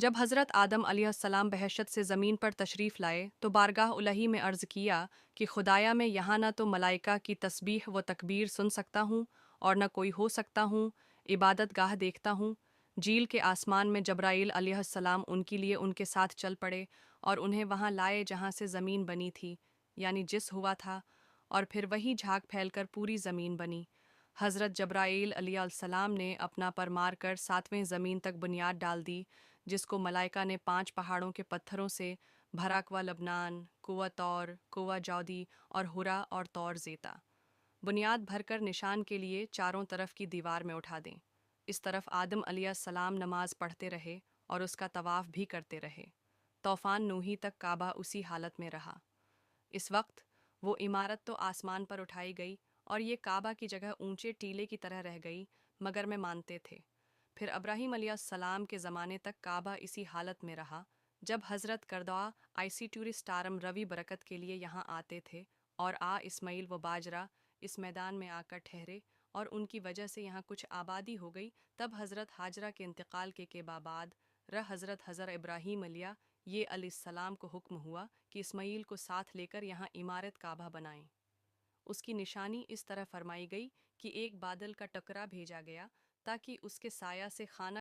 جب حضرت آدم علیہ السلام بہشت سے زمین پر تشریف لائے تو بارگاہ الہی میں عرض کیا کہ خدایا میں یہاں نہ تو ملائکہ کی تسبیح و تکبیر سن سکتا ہوں اور نہ کوئی ہو سکتا ہوں، عبادت گاہ دیکھتا ہوں۔ جیل کے آسمان میں جبرائیل علیہ السلام ان کے لیے ان کے ساتھ چل پڑے اور انہیں وہاں لائے جہاں سے زمین بنی تھی، یعنی جس ہوا تھا، اور پھر وہی جھاگ پھیل کر پوری زمین بنی۔ حضرت جبرائیل علیہ السلام نے اپنا پر مار کر ساتویں زمین تک بنیاد ڈال دی، جس کو ملائکہ نے 5 پہاڑوں کے پتھروں سے بھرا کوا لبنان، کوا طور، کوا جودی اور ہرا اور طور زیتا بنیاد بھر کر نشان کے لیے چاروں طرف کی دیوار میں اٹھا دیں۔ اس طرف آدم علیہ السلام نماز پڑھتے رہے اور اس کا طواف بھی کرتے رہے۔ طوفان نوحی تک کعبہ اسی حالت میں رہا۔ اس وقت وہ عمارت تو آسمان پر اٹھائی گئی اور یہ کعبہ کی جگہ اونچے ٹیلے کی طرح رہ گئی، مگر میں مانتے تھے۔ پھر ابراہیم علیہ السلام کے زمانے تک کعبہ اسی حالت میں رہا۔ جب حضرت کردوا آئیسی ٹورسٹارم روی برکت کے لیے یہاں آتے تھے اور اسماعیل و باجرہ اس میدان میں آ کر ٹھہرے اور ان کی وجہ سے یہاں کچھ آبادی ہو گئی، تب حضرت ہاجرہ کے انتقال کے بعد حضرت ابراہیم علیہ یہ علیہ السلام کو حکم ہوا کہ اسماعیل کو ساتھ لے کر یہاں عمارت کعبہ بنائیں۔ اس کی نشانی اس طرح فرمائی گئی کہ ایک بادل کا ٹکرا بھیجا گیا تاکہ اس کے سایہ سے خانہ